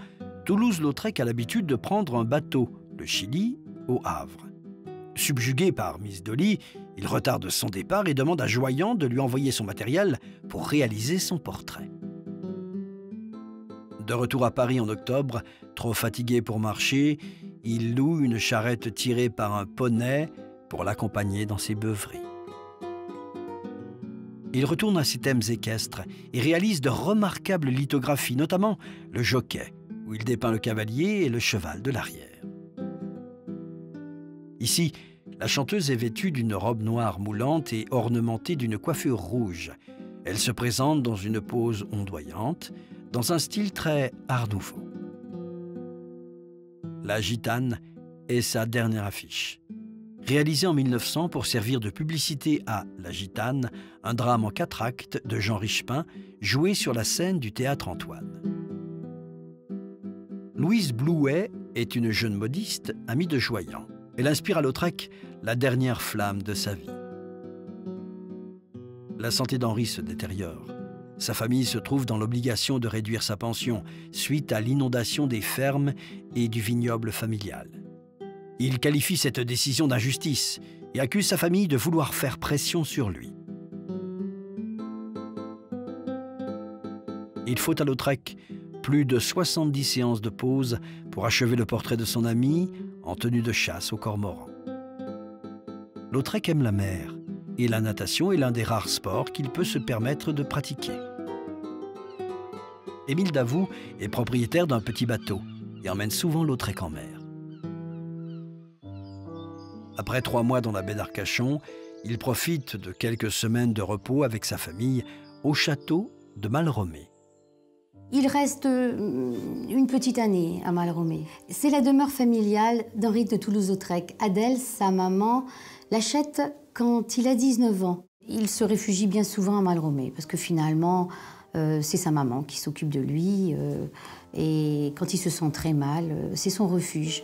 Toulouse-Lautrec a l'habitude de prendre un bateau, le Chili, au Havre. Subjugué par Miss Dolly, il retarde son départ et demande à Joyan de lui envoyer son matériel pour réaliser son portrait. De retour à Paris en octobre, trop fatigué pour marcher, il loue une charrette tirée par un poney pour l'accompagner dans ses beuveries. Il retourne à ses thèmes équestres et réalise de remarquables lithographies, notamment le Jockey, où il dépeint le cavalier et le cheval de l'arrière. Ici, la chanteuse est vêtue d'une robe noire moulante et ornementée d'une coiffure rouge. Elle se présente dans une pose ondoyante, dans un style très art nouveau. La Gitane est sa dernière affiche. Réalisée en 1900 pour servir de publicité à La Gitane, un drame en 4 actes de Jean Richepin, joué sur la scène du Théâtre Antoine. Louise Blouet est une jeune modiste, amie de Joyan. Elle inspire à Lautrec la dernière flamme de sa vie. La santé d'Henri se détériore. Sa famille se trouve dans l'obligation de réduire sa pension suite à l'inondation des fermes et du vignoble familial. Il qualifie cette décision d'injustice et accuse sa famille de vouloir faire pression sur lui. Il faut à Lautrec plus de 70 séances de pause pour achever le portrait de son ami en tenue de chasse au cormoran. Lautrec aime la mer et la natation est l'un des rares sports qu'il peut se permettre de pratiquer. Émile Davout est propriétaire d'un petit bateau et emmène souvent Lautrec en mer. Après 3 mois dans la baie d'Arcachon, il profite de quelques semaines de repos avec sa famille au château de Malromé. Il reste une petite année à Malromé. C'est la demeure familiale d'Henri de Toulouse-Lautrec. Adèle, sa maman, l'achète quand il a 19 ans. Il se réfugie bien souvent à Malromé parce que finalement, c'est sa maman qui s'occupe de lui. Et quand il se sent très mal, c'est son refuge.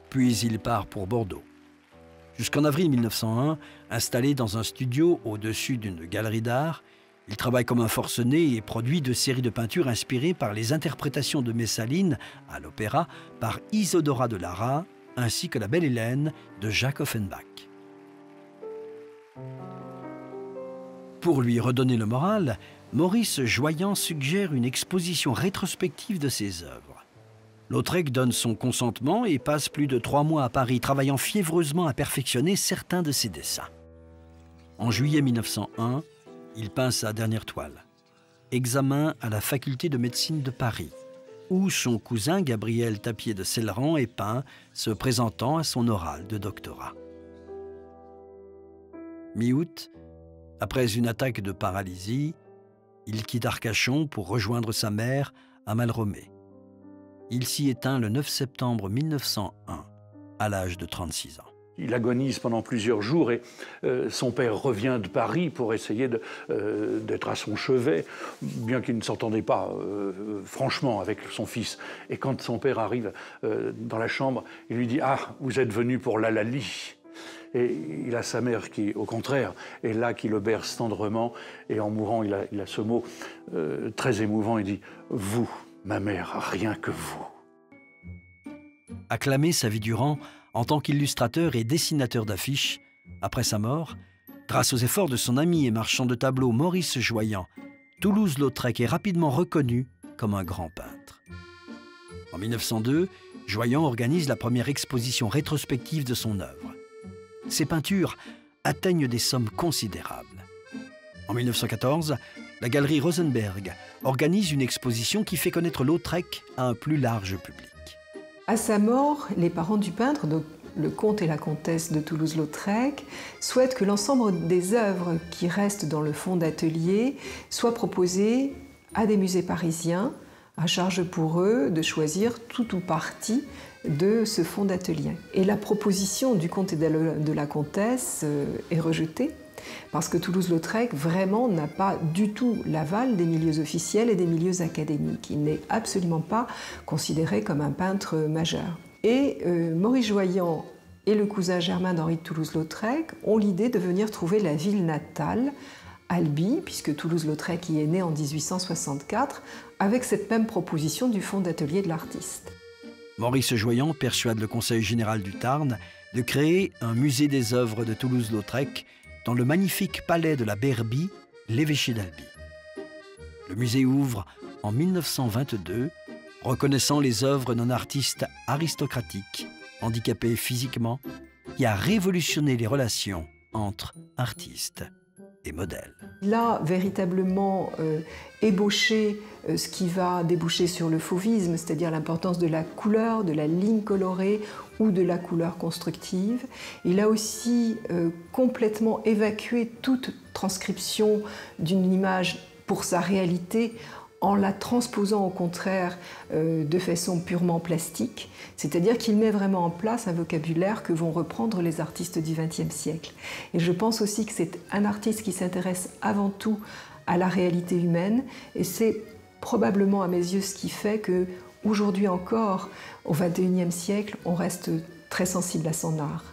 Puis il part pour Bordeaux. Jusqu'en avril 1901, installé dans un studio au-dessus d'une galerie d'art, il travaille comme un forcené et produit 2 séries de peintures inspirées par les interprétations de Messaline à l'opéra par Isidora de Lara, ainsi que La Belle Hélène de Jacques Offenbach. Pour lui redonner le moral, Maurice Joyan suggère une exposition rétrospective de ses œuvres. Lautrec donne son consentement et passe plus de 3 mois à Paris, travaillant fiévreusement à perfectionner certains de ses dessins. En juillet 1901, il peint sa dernière toile, Examen à la faculté de médecine de Paris, où son cousin Gabriel Tapier de Celeran est peint, se présentant à son oral de doctorat. Mi-août, après une attaque de paralysie, il quitte Arcachon pour rejoindre sa mère à Malromé. Il s'y éteint le 9 septembre 1901, à l'âge de 36 ans. Il agonise pendant plusieurs jours et son père revient de Paris pour essayer d'être à son chevet, bien qu'il ne s'entendait pas franchement avec son fils. Et quand son père arrive dans la chambre, il lui dit « Ah, vous êtes venu pour l'Alali ». Et il a sa mère qui, au contraire, est là, qui le berce tendrement. Et en mourant, il a ce mot très émouvant, il dit « Vous ». Ma mère, rien que vous. Acclamé sa vie durant en tant qu'illustrateur et dessinateur d'affiches, après sa mort, grâce aux efforts de son ami et marchand de tableaux Maurice Joyan, Toulouse-Lautrec est rapidement reconnu comme un grand peintre. En 1902, Joyan organise la première exposition rétrospective de son œuvre. Ses peintures atteignent des sommes considérables. En 1914, la galerie Rosenberg organise une exposition qui fait connaître Lautrec à un plus large public. À sa mort, les parents du peintre, donc le comte et la comtesse de Toulouse-Lautrec, souhaitent que l'ensemble des œuvres qui restent dans le fonds d'atelier soient proposées à des musées parisiens, À charge pour eux de choisir tout ou partie de ce fonds d'atelier. Et la proposition du comte et de la comtesse est rejetée, parce que Toulouse-Lautrec vraiment n'a pas du tout l'aval des milieux officiels et des milieux académiques. Il n'est absolument pas considéré comme un peintre majeur. Et Maurice Joyand et le cousin germain d'Henri de Toulouse-Lautrec ont l'idée de venir trouver la ville natale, Albi, puisque Toulouse-Lautrec y est né en 1864, avec cette même proposition du fonds d'atelier de l'artiste. Maurice Joyand persuade le Conseil général du Tarn de créer un musée des œuvres de Toulouse-Lautrec dans le magnifique palais de la Berbie, l'évêché d'Albi. Le musée ouvre en 1922, reconnaissant les œuvres d'un artiste aristocratique, handicapé physiquement, qui a révolutionné les relations entre artistes et modèles. Il a véritablement ébauché ce qui va déboucher sur le fauvisme, c'est-à-dire l'importance de la couleur, de la ligne colorée ou de la couleur constructive. Il a aussi complètement évacué toute transcription d'une image pour sa réalité en la transposant au contraire de façon purement plastique, c'est-à-dire qu'il met vraiment en place un vocabulaire que vont reprendre les artistes du XXe siècle. Et je pense aussi que c'est un artiste qui s'intéresse avant tout à la réalité humaine, et c'est probablement à mes yeux ce qui fait qu'aujourd'hui encore, au XXIe siècle, on reste très sensible à son art.